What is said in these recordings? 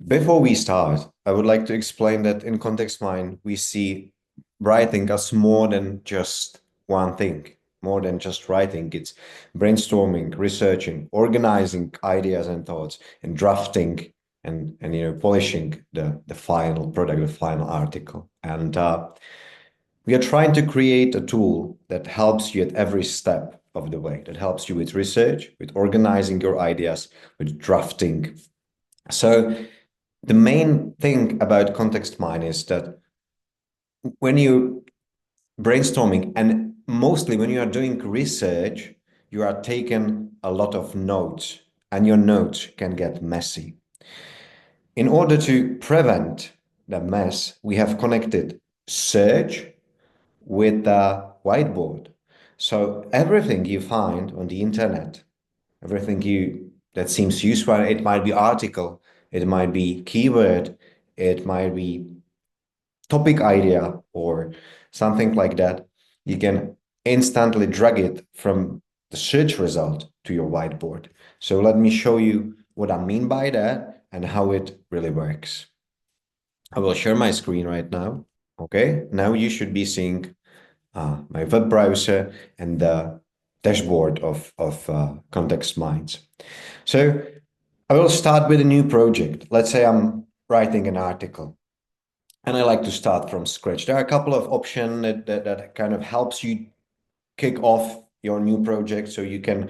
Before we start, I would like to explain that in Contextmind, we see writing as more than just one thing, more than just writing. It's brainstorming, researching, organizing ideas and thoughts, and drafting and polishing the final product, the final article. And we are trying to create a tool that helps you at every step of the way, that helps you with research, with organizing your ideas, with drafting. So the main thing about Contextmind is that when you brainstorming and mostly when you are doing research, you are taking a lot of notes and your notes can get messy. In order to prevent the mess, we have connected search with the whiteboard. So everything you find on the internet, everything you that seems useful, it might be article, it might be keyword, it might be topic idea or something like that, you can instantly drag it from the search result to your whiteboard. So let me show you what I mean by that and how it really works. I will share my screen right now. Okay, now you should be seeing my web browser and the dashboard of Contextminds. So I will start with a new project. Let's say I'm writing an article. And I like to start from scratch. There are a couple of options that kind of helps you kick off your new project. So you can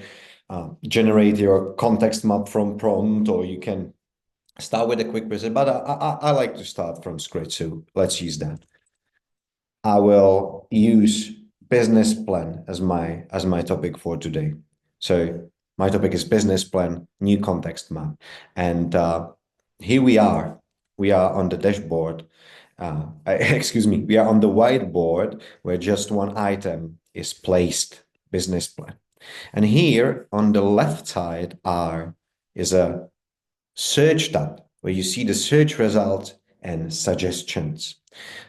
generate your context map from prompt, or you can start with a quick present. But I like to start from scratch. So let's use that. I will use business plan as my topic for today. So my topic is business plan, new context map. And here we are. We are on the dashboard. Excuse me, we are on the whiteboard where just one item is placed, business plan. And here on the left side is a search tab where you see the search results and suggestions.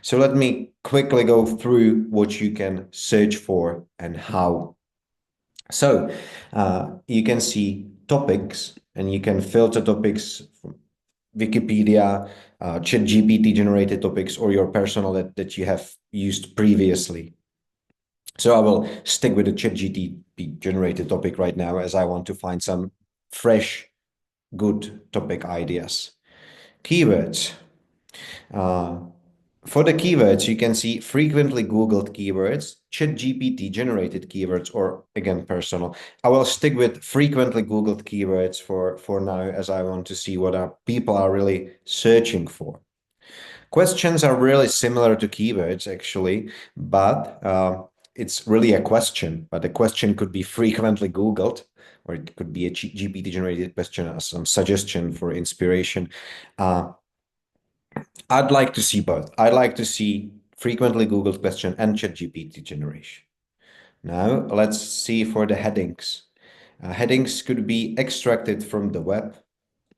So let me quickly go through what you can search for and how. So you can see topics and you can filter topics from Wikipedia, ChatGPT generated topics, or your personal that you have used previously. So I will stick with the ChatGPT generated topic right now as I want to find some fresh, good topic ideas. Keywords. For the keywords, you can see frequently Googled keywords, ChatGPT generated keywords, or again, personal. I will stick with frequently Googled keywords for now, as I want to see what people are really searching for. Questions are really similar to keywords, actually, but it's really a question. But the question could be frequently Googled, or it could be a GPT generated question as some suggestion for inspiration. I'd like to see both. I'd like to see frequently Googled question and ChatGPT generation. Now let's see for the headings. Headings could be extracted from the web.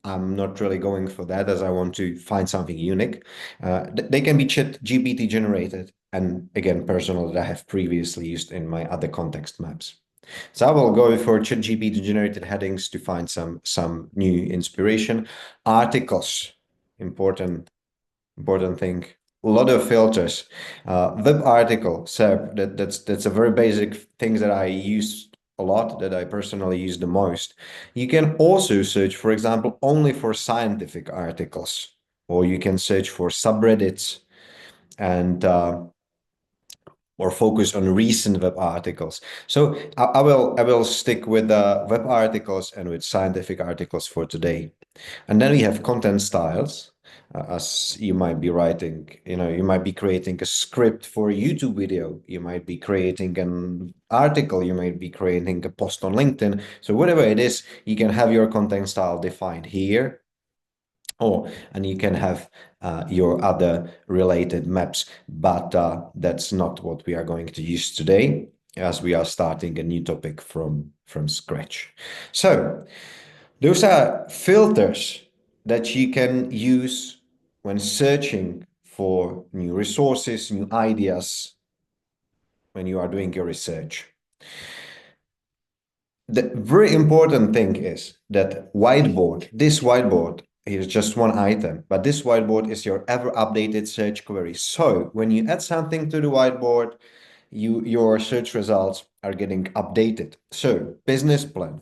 I'm not really going for that as I want to find something unique. They can be ChatGPT generated and again, personal that I have previously used in my other context maps. So I will go for ChatGPT generated headings to find some new inspiration. Articles, important thing. A lot of filters. Web article, SERP, that's a very basic thing that I use a lot, that I personally use the most. You can also search, for example, only for scientific articles, or you can search for subreddits and or focus on recent web articles. So I will stick with web articles and with scientific articles for today. And then we have content styles. As you might be writing, you might be creating a script for a YouTube video, you might be creating an article, you might be creating a post on LinkedIn. So whatever it is, you can have your content style defined here. And you can have your other related maps, but that's not what we are going to use today, as we are starting a new topic from scratch. So those are filters that you can use when searching for new resources, new ideas, when you are doing your research. The very important thing is that this whiteboard Here's just one item, but this whiteboard is your ever updated search query. So when you add something to the whiteboard, your search results are getting updated. So business plan.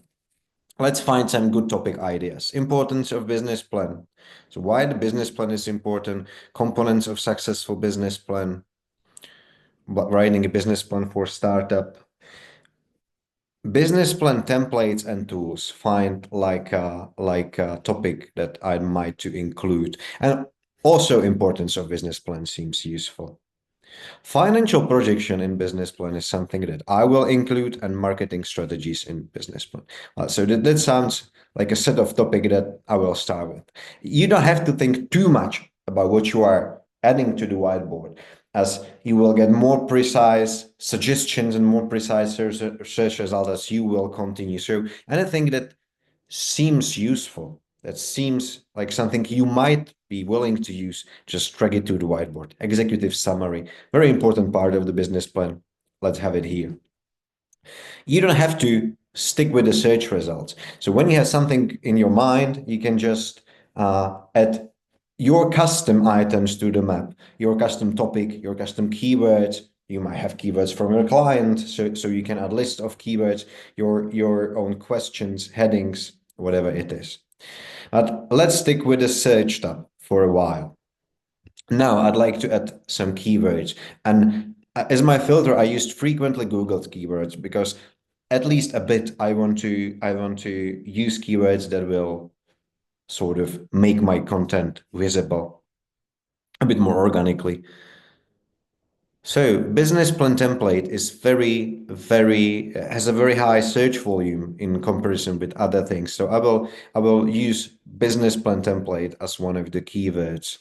Let's find some good topic ideas. Importance of business plan. So why the business plan is important, components of successful business plan, writing a business plan for startup, business plan templates and tools. Find like a topic that I might to include. And also importance of business plan seems useful. Financial projection in business plan is something that I will include, and marketing strategies in business plan. So that sounds like a set of topic that I will start with. You don't have to think too much about what you are adding to the whiteboard, as you will get more precise suggestions and more precise search results as you will continue. So anything that seems useful, that seems like something you might be willing to use, just drag it to the whiteboard. Executive summary, very important part of the business plan. Let's have it here. You don't have to stick with the search results. So when you have something in your mind, you can just add your custom items to the map, your custom topic, your custom keywords. You might have keywords from your client, so you can add list of keywords, your own questions, headings, whatever it is. But let's stick with the search tab for a while. Now I'd like to add some keywords. And as my filter, I used frequently Googled keywords because at least a bit I want to use keywords that will sort of make my content visible a bit more organically. So business plan template is has a very high search volume in comparison with other things. So I will use business plan template as one of the keywords.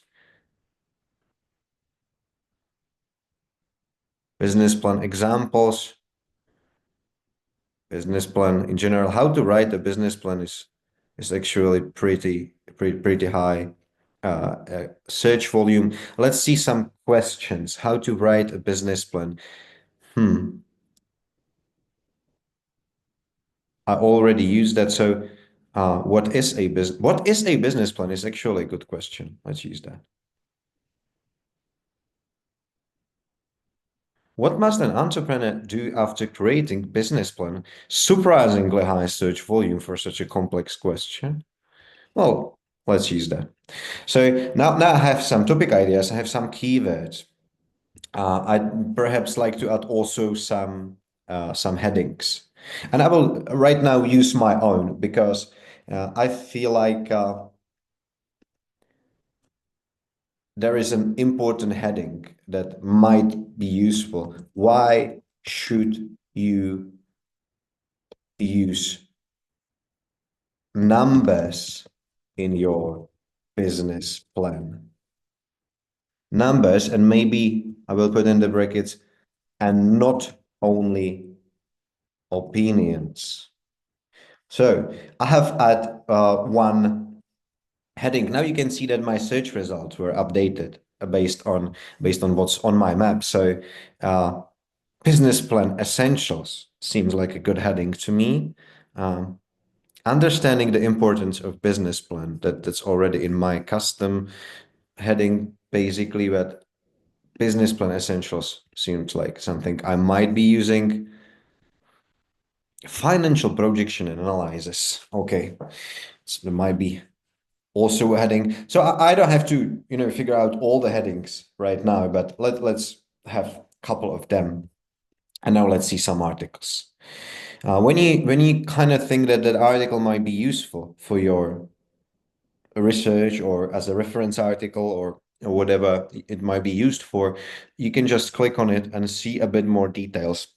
Business plan examples, business plan in general. How to write a business plan is actually pretty high search volume. Let's see some questions. How to write a business plan. I already used that. So what is a business plan is actually a good question. Let's use that. What must an entrepreneur do after creating business plan? Surprisingly high search volume for such a complex question. Well, let's use that. So now I have some topic ideas. I have some keywords. I'd perhaps like to add also some headings, and I will right now use my own because I feel like there is an important heading that might be useful. Why should you use numbers in your business plan? Numbers, and maybe I will put in the brackets, and not only opinions. So I have had one heading. Now you can see that my search results were updated based on what's on my map. So business plan essentials seems like a good heading to me. Understanding the importance of business plan, that's already in my custom heading, basically. But business plan essentials seems like something I might be using. Financial projection and analysis. Okay, so there might be also a heading. So I don't have to, figure out all the headings right now, but let's have a couple of them. And now let's see some articles. When you kind of think that that article might be useful for your research or as a reference article or whatever it might be used for, you can just click on it and see a bit more details.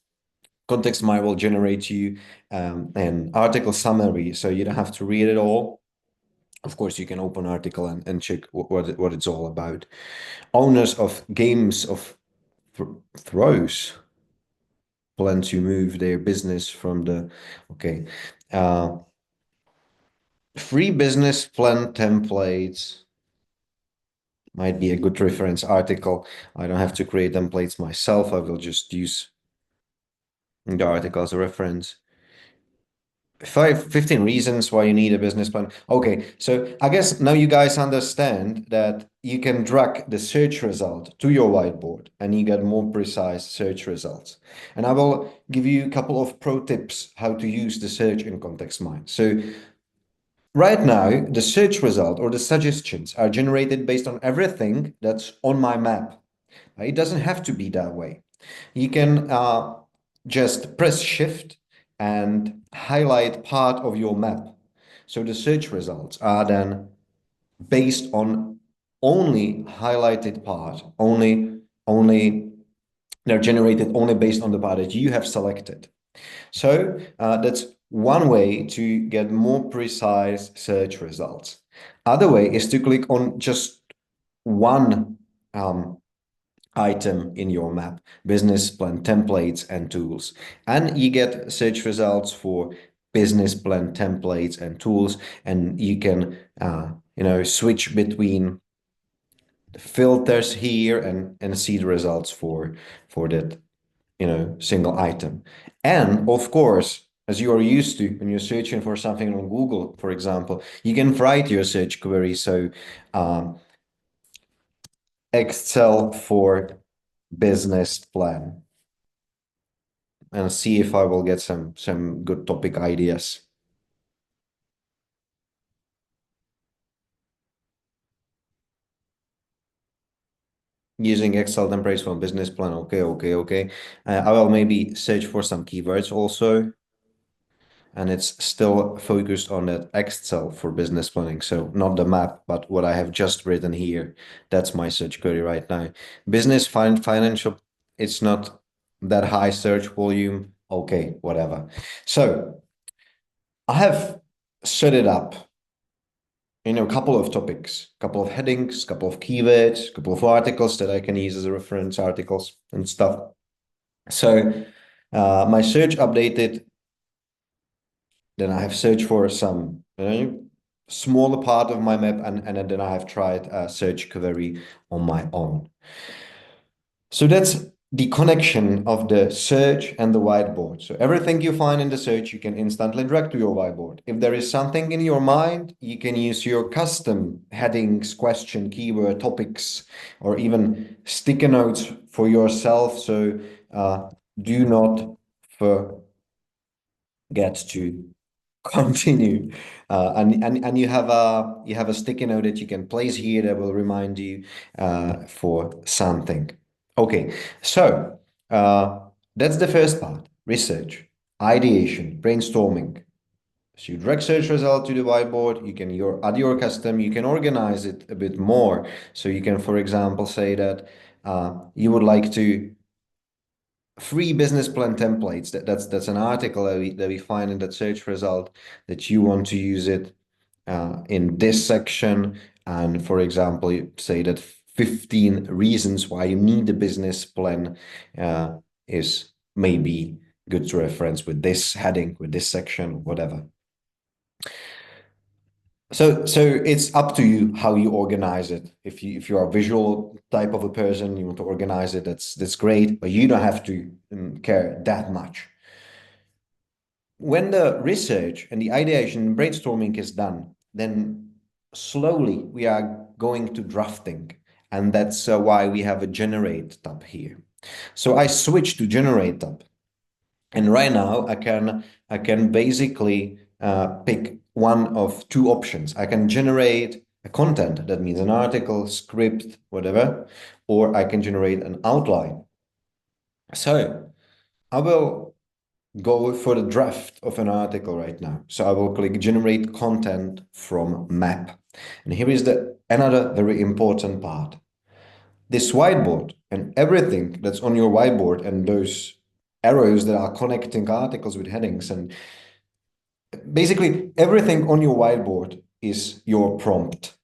Contextmind will generate you an article summary, so you don't have to read it all. Of course, you can open article and check what it's all about. Owners of games of throws plan to move their business from the okay. Free business plan templates might be a good reference article. I don't have to create templates myself. I will just use the article as a reference. 15 reasons why you need a business plan. Okay, so I guess now you guys understand that you can drag the search result to your whiteboard and you get more precise search results. And I will give you a couple of pro tips how to use the search in Contextmind. So right now, the search result or the suggestions are generated based on everything that's on my map. It doesn't have to be that way. You can just press Shift and highlight part of your map. So the search results are then based on only highlighted part, only they're generated only based on the part that you have selected. So that's one way to get more precise search results. Other way is to click on just one um, item in your map, business plan templates and tools. And you get search results for business plan templates and tools, and you can switch between the filters here and see the results for that single item. And of course, as you are used to when you're searching for something on Google, for example, you can write your search query. So Excel for business plan, and see if I will get some good topic ideas. Using Excel templates for business plan. Okay, okay, okay. I will maybe search for some keywords also. And it's still focused on that Excel for business planning. So not the map, but what I have just written here. That's my search query right now. Business financial, it's not that high search volume. Okay, whatever. So I have set it up in a couple of topics, couple of headings, couple of keywords, couple of articles that I can use as a reference articles and stuff. So my search updated. Then I have searched for some smaller part of my map, and then I have tried a search query on my own. So that's the connection of the search and the whiteboard. So everything you find in the search, you can instantly drag to your whiteboard. If there is something in your mind, you can use your custom headings, question, keyword, topics, or even sticky notes for yourself. So do not forget to continue. And you have a sticky note that you can place here that will remind you for something. Okay, so that's the first part: research, ideation, brainstorming. So you drag search result to the whiteboard. You can add your custom. You can organize it a bit more. So you can, for example, say that you would like to free business plan templates. That's an article that we find in that search result, that you want to use it in this section. And for example, you say that 15 reasons why you need a business plan is maybe good to reference with this heading, with this section, whatever. So it's up to you how you organize it. If you are a visual type of a person, you want to organize it, that's great, but you don't have to care that much. When the research and the ideation and brainstorming is done, then slowly we are going to drafting, and that's why we have a generate tab here. So I switch to generate tab. And right now I can basically pick one of two options. I can generate a content, that means an article, script, whatever, or I can generate an outline. So I will go for the draft of an article right now. So I will click generate content from map. And here is another very important part. This whiteboard and everything that's on your whiteboard and those arrows that are connecting articles with headings, and basically everything on your whiteboard is your prompt.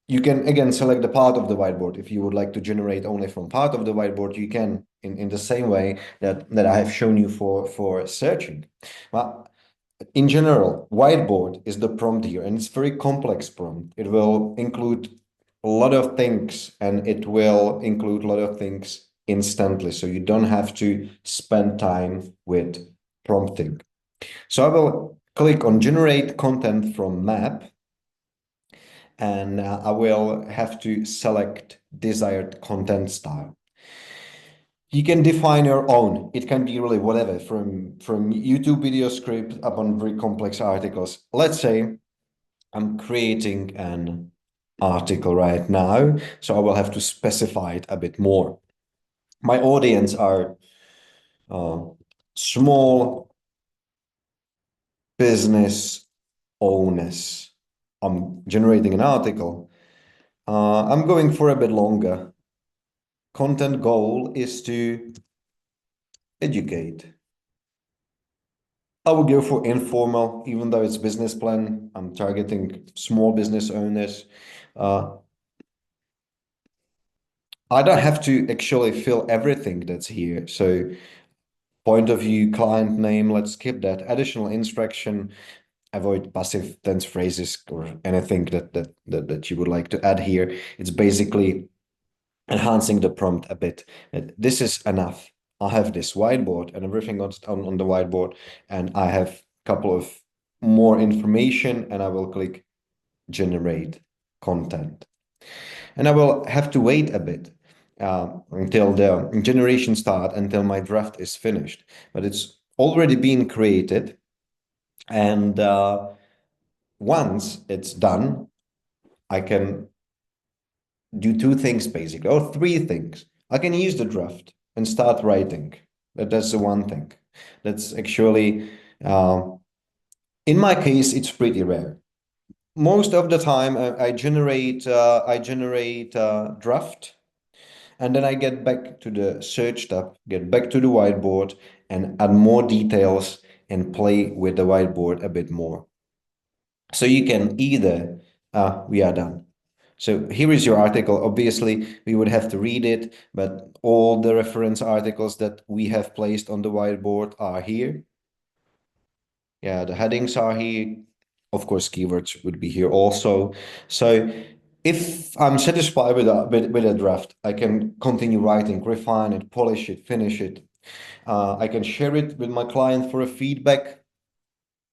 You can again select the part of the whiteboard. If you would like to generate only from part of the whiteboard, you can in the same way that I have shown you for searching. Well, in general, whiteboard is the prompt here, and it's very complex prompt. It will include a lot of things, and it will include a lot of things instantly. So you don't have to spend time with prompting. So I will click on generate content from map, and I will have to select desired content style. You can define your own. It can be really whatever, from YouTube video script upon very complex articles. Let's say I'm creating an article right now, so I will have to specify it a bit more. My audience are uh, small business owners. I'm generating an article. I'm going for a bit longer. Content goal is to educate. I would go for informal, even though it's business plan. I'm targeting small business owners. Uh, I don't have to actually fill everything that's here. So point of view, client name, let's skip that. Additional instruction, avoid passive tense phrases or anything that you would like to add here. It's basically enhancing the prompt a bit. This is enough. I have this whiteboard and everything on the whiteboard, and I have a couple of more information, and I will click generate content. And I will have to wait a bit until the generation start, until my draft is finished. But it's already been created, and once it's done, I can do two things basically, or three things. I can use the draft and start writing. That's the one thing. That's actually, in my case, it's pretty rare. Most of the time, I generate draft, and then I get back to the search tab, get back to the whiteboard, and add more details and play with the whiteboard a bit more. So you can either, we are done. So here is your article. Obviously, we would have to read it, but all the reference articles that we have placed on the whiteboard are here. Yeah, the headings are here. Of course, keywords would be here also. So if I'm satisfied with a draft, I can continue writing, refine it, polish it, finish it. I can share it with my client for a feedback,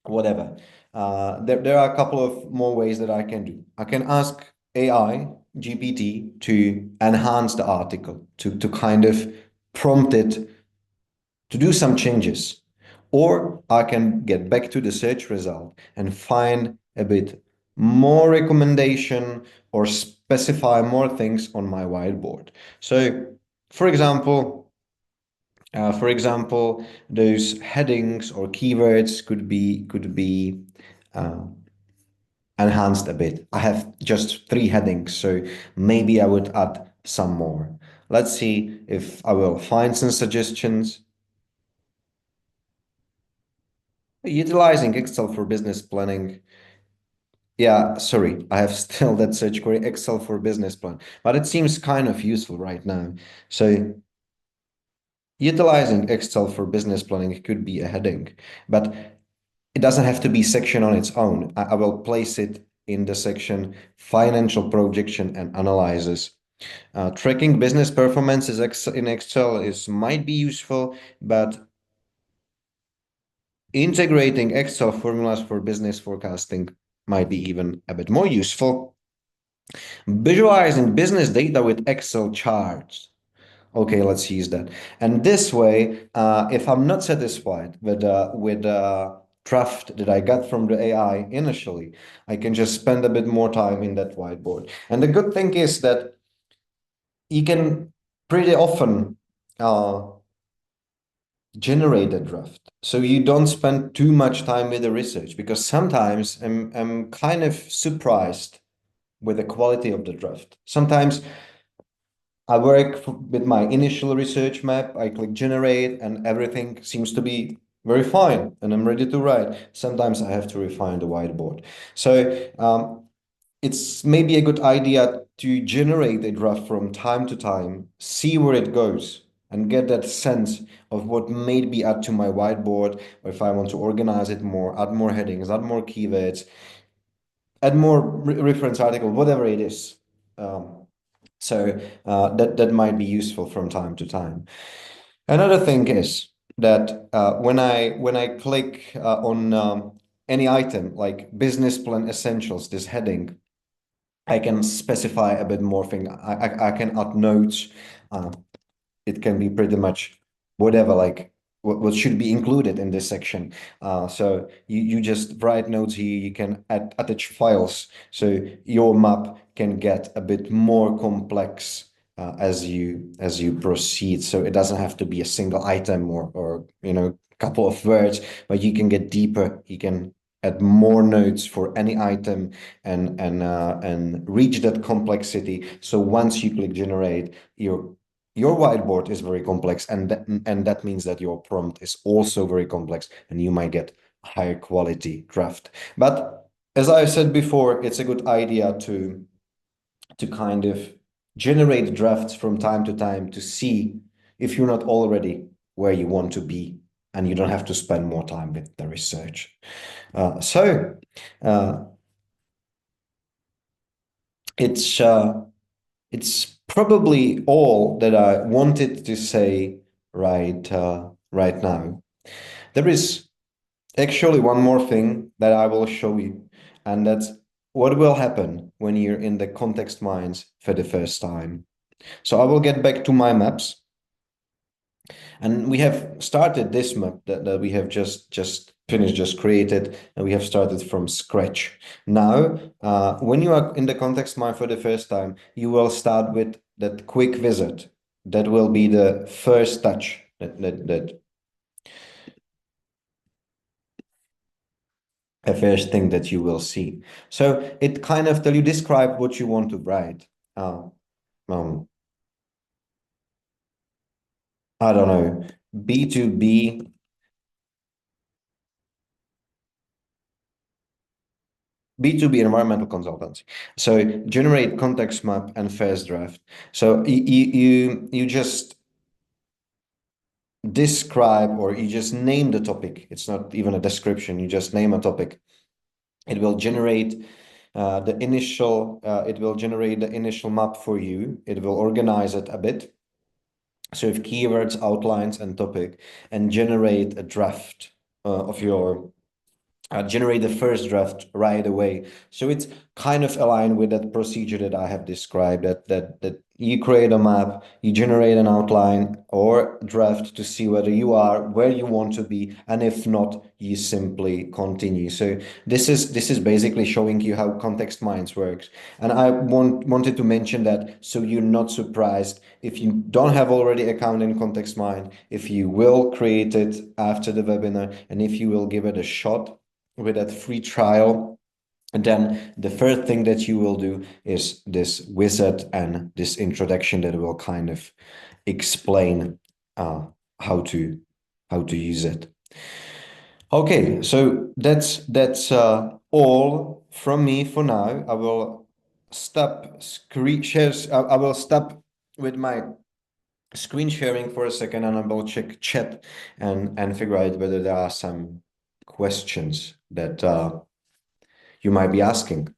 whatever. There are a couple of more ways that I can do. I can ask AI, GPT, to enhance the article, to kind of prompt it to do some changes. Or I can get back to the search result and find a bit more recommendation or specify more things on my whiteboard. So, for example, those headings or keywords could be uh, enhanced a bit. I have just 3 headings, so maybe I would add some more. Let's see if I will find some suggestions. Utilizing Excel for business planning. Yeah, sorry, I have still that search query, Excel for business plan, but it seems kind of useful right now. So utilizing Excel for business planning could be a heading, but it doesn't have to be section on its own. I will place it in the section financial projection and analysis. Tracking business performance in Excel might be useful, but integrating Excel formulas for business forecasting might be even a bit more useful. Visualizing business data with Excel charts. Okay, let's use that. And this way, if I'm not satisfied with draft that I got from the AI initially, I can just spend a bit more time in that whiteboard. And the good thing is that you can pretty often generate a draft. So you don't spend too much time with the research, because sometimes I'm kind of surprised with the quality of the draft. Sometimes I work with my initial research map, I click generate, and everything seems to be very fine, and I'm ready to write. Sometimes I have to refine the whiteboard. So it's maybe a good idea to generate a draft from time to time, see where it goes, and get that sense of what maybe add to my whiteboard, or if I want to organize it more, add more headings, add more keywords, add more reference article, whatever it is. So that might be useful from time to time. Another thing is that when I click on any item like business plan essentials, this heading, I can specify a bit more thing. I can add notes. Uh, it can be pretty much whatever, like what should be included in this section. So you just write notes here, you can attach files. So your map can get a bit more complex as you proceed. So it doesn't have to be a single item or couple of words, but you can get deeper. You can add more notes for any item and reach that complexity. So once you click generate, your whiteboard is very complex, and that means that your prompt is also very complex, and you might get a higher quality draft. But as I said before, it's a good idea to kind of generate drafts from time to time to see if you're not already where you want to be, and you don't have to spend more time with the research. So it's probably all that I wanted to say right now. There is actually one more thing that I will show you, and that's what will happen when you're in the context minds for the first time. So I will get back to my maps, and we have started this map that we have just finished, just created, and we have started from scratch. Now, when you are in the context mind for the first time, you will start with that quick visit. That will be the first touch that a first thing that you will see. So it kind of tell you describe what you want to write. Uh, um, I don't know, B2B, B2B environmental consultancy. So generate context map and first draft. So you just describe, or you just name the topic. It's not even a description. You just name a topic. It will generate it will generate the initial map for you. It will organize it a bit. So if keywords, outlines, and topic, and generate a draft of your generate the first draft right away. So it's kind of aligned with that procedure that I have described, that you create a map, you generate an outline or draft to see whether you are where you want to be, and if not, you simply continue. So this is basically showing you how context minds works. And I wanted to mention that so you're not surprised if you don't have already account in context mind, if you will create it after the webinar, and if you will give it a shot with that free trial. And then the first thing that you will do is this wizard and this introduction that will kind of explain how to use it. Okay, so that's all from me for now. I will stop screen shares. I will stop with my screen sharing for a second, and I will check chat and figure out whether there are some questions that you might be asking.